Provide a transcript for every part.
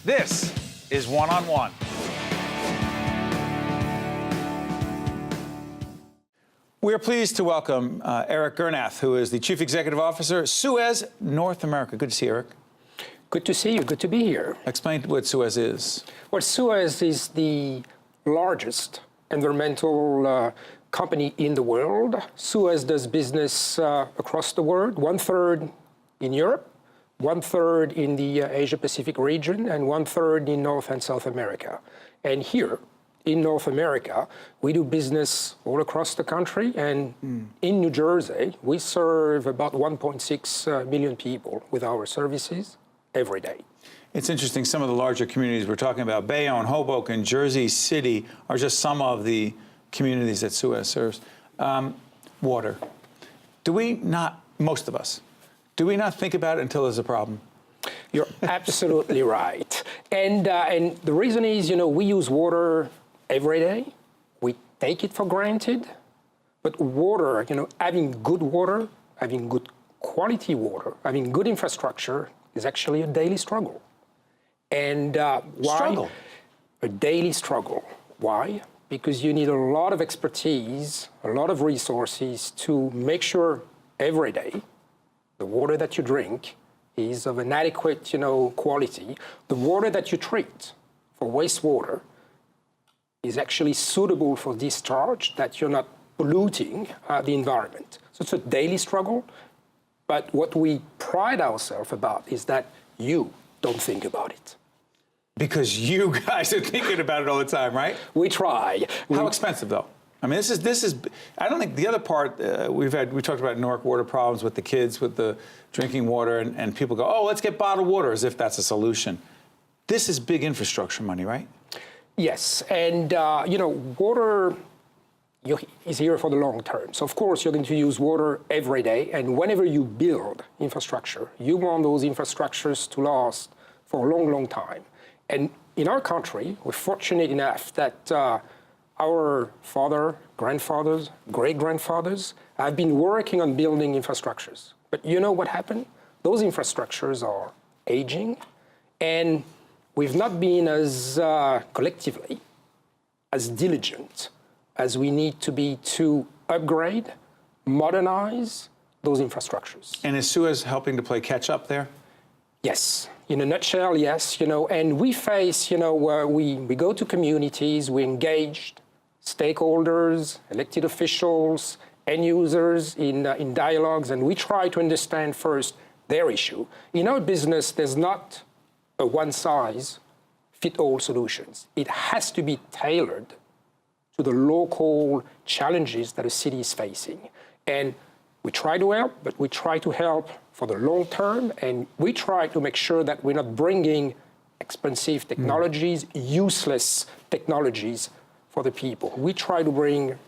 This is One on One. We are pleased to welcome Eric Gernath, who is the Chief Executive Officer, SUEZ North America. Good to see you, Eric. Good to see you. Good to be here. Explain what SUEZ is. Well, SUEZ is the largest environmental company in the world. SUEZ does business across the world, 1/3 in Europe, 1/3 in the Asia-Pacific region, and 1/3 in North and South America. And here in North America, we do business all across the country. And in New Jersey, we serve about 1.6 million people with our services every day. It's interesting, some of the larger communities we're talking about, Bayonne, Hoboken, Jersey City, are just some of the communities that SUEZ serves. Water. Do we not, most of us, do we not think about it until there's a problem? You're absolutely right. And the reason is, we use water every day. We take it for granted. But water, having good water, having good quality water, having good infrastructure is actually a daily struggle. And why? Struggle? A daily struggle. Why? Because you need a lot of expertise, a lot of resources to make sure every day the water that you drink is of an adequate, quality. The water that you treat for wastewater is actually suitable for discharge, that you're not polluting the environment. So it's a daily struggle. But what we pride ourselves about is that you don't think about it. Because you guys are thinking about it all the time, right? We try. How expensive, though? I mean, this is. I don't think the other part we talked about Newark water problems with the kids, with the drinking water, and people go, oh, let's get bottled water, as if that's a solution. This is big infrastructure money, right? Yes, and water is here for the long term. So of course you're going to use water every day, and whenever you build infrastructure, you want those infrastructures to last for a long, long time. And in our country, we're fortunate enough that our father, grandfathers, great-grandfathers have been working on building infrastructures. But you know what happened? Those infrastructures are aging, and we've not been as collectively as diligent as we need to be to upgrade, modernize those infrastructures. And is SUEZ helping to play catch-up there? Yes. In a nutshell, yes. And we face, we go to communities, we engage stakeholders, elected officials, end users in dialogues, and we try to understand first their issue. In our business, there's not a one-size-fits-all solutions. It has to be tailored to the local challenges that a city is facing. And we try to help, but we try to help for the long term, and we try to make sure that we're not bringing expensive technologies, useless technologies for the people. We try to bring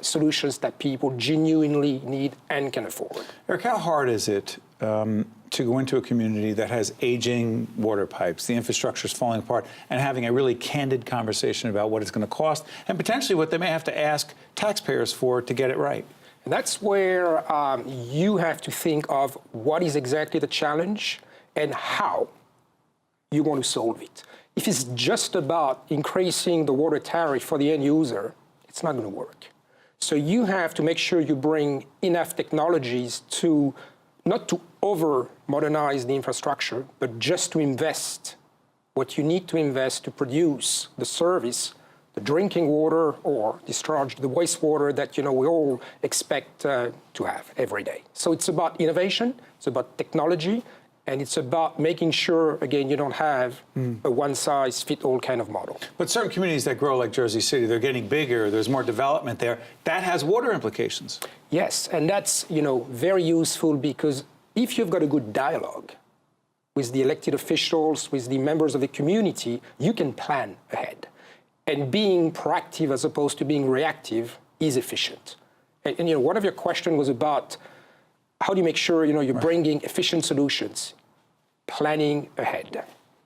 solutions that people genuinely need and can afford. Eric, how hard is it to go into a community that has aging water pipes, the infrastructure is falling apart, and having a really candid conversation about what it's going to cost and potentially what they may have to ask taxpayers for to get it right? And that's where you have to think of what is exactly the challenge and how you want to solve it. If it's just about increasing the water tariff for the end user, it's not going to work. So you have to make sure you bring enough technologies to not to over-modernize the infrastructure, but just to invest what you need to invest to produce the service, the drinking water or discharge the wastewater that we all expect to have every day. So it's about innovation, it's about technology, and it's about making sure, again, you don't have a one-size-fits-all kind of model. But certain communities that grow like Jersey City, they're getting bigger, there's more development there. That has water implications. Yes, and that's very useful, because if you've got a good dialogue with the elected officials, with the members of the community, you can plan ahead. And being proactive as opposed to being reactive is efficient. And one of your questions was about how do you make sure you're bringing efficient solutions, planning ahead.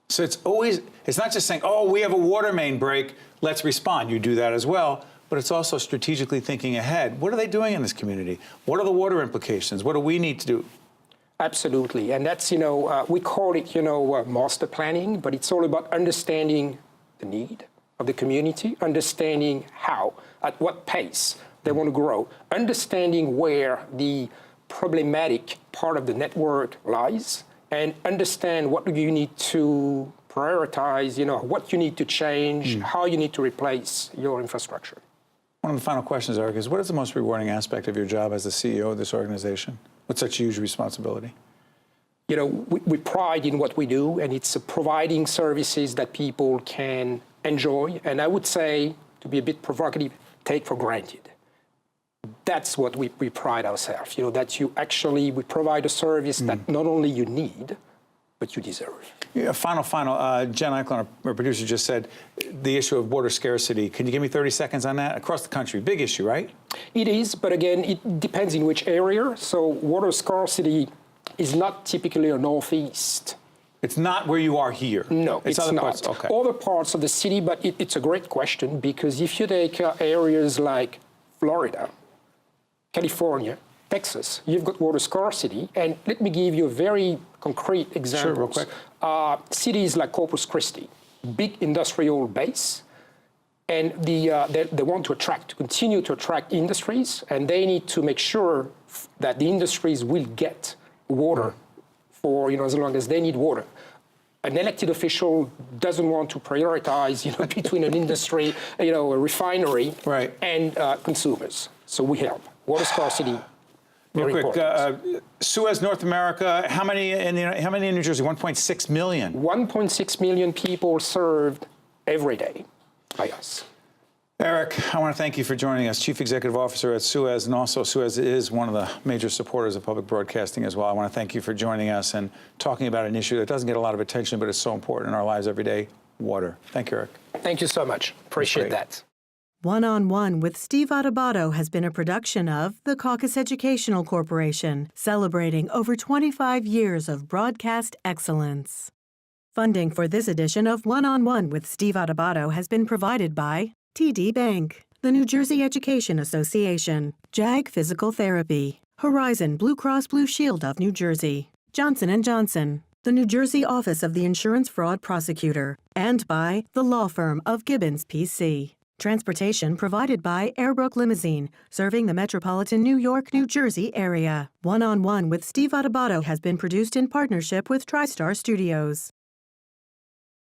So it's not just saying, oh, we have a water main break, let's respond. You do that as well, but it's also strategically thinking ahead. What are they doing in this community? What are the water implications? What do we need to do? Absolutely. And that's, we call it, master planning, but it's all about understanding the need of the community, understanding how, at what pace they want to grow, understanding where the problematic part of the network lies, and understand what you need to prioritize, what you need to change, how you need to replace your infrastructure. One of the final questions, Eric, is what is the most rewarding aspect of your job as the CEO of this organization with such huge responsibility? We pride in what we do, and it's providing services that people can enjoy, and I would say, to be a bit provocative, take for granted. That's what we pride ourselves, that we provide a service that not only you need, but you deserve. Yeah, final. Jen Eichlin, our producer, just said the issue of water scarcity. Can you give me 30 seconds on that? Across the country, big issue, right? It is, but again, it depends in which area. So water scarcity is not typically a northeast. It's not where you are here. No, it's other not. Parts. Okay. Other parts of the city, but it's a great question, because if you take areas like Florida, California, Texas, you've got water scarcity. And let me give you a very concrete example. Sure, real quick. Cities like Corpus Christi, big industrial base, and they want to continue to attract industries, and they need to make sure that the industries will get water for, as long as they need water. An elected official doesn't want to prioritize, between an industry, a refinery, right, and consumers. So we help. Water scarcity. Real quick, SUEZ North America, how many in New Jersey? 1.6 million. 1.6 million people served every day by us. Eric, I want to thank you for joining us, Chief Executive Officer at SUEZ, and also SUEZ is one of the major supporters of public broadcasting as well. I want to thank you for joining us and talking about an issue that doesn't get a lot of attention, but is so important in our lives every day, water. Thank you, Eric. Thank you so much. Appreciate that. One-on-One with Steve Adubato has been a production of the Caucus Educational Corporation, celebrating over 25 years of broadcast excellence. Funding for this edition of One-on-One with Steve Adubato has been provided by TD Bank, the New Jersey Education Association, JAG Physical Therapy, Horizon Blue Cross Blue Shield of New Jersey, Johnson & Johnson, the New Jersey Office of the Insurance Fraud Prosecutor, and by the law firm of Gibbons PC. Transportation provided by Airbrook Limousine, serving the metropolitan New York, New Jersey area. One-on-One with Steve Adubato has been produced in partnership with TriStar Studios.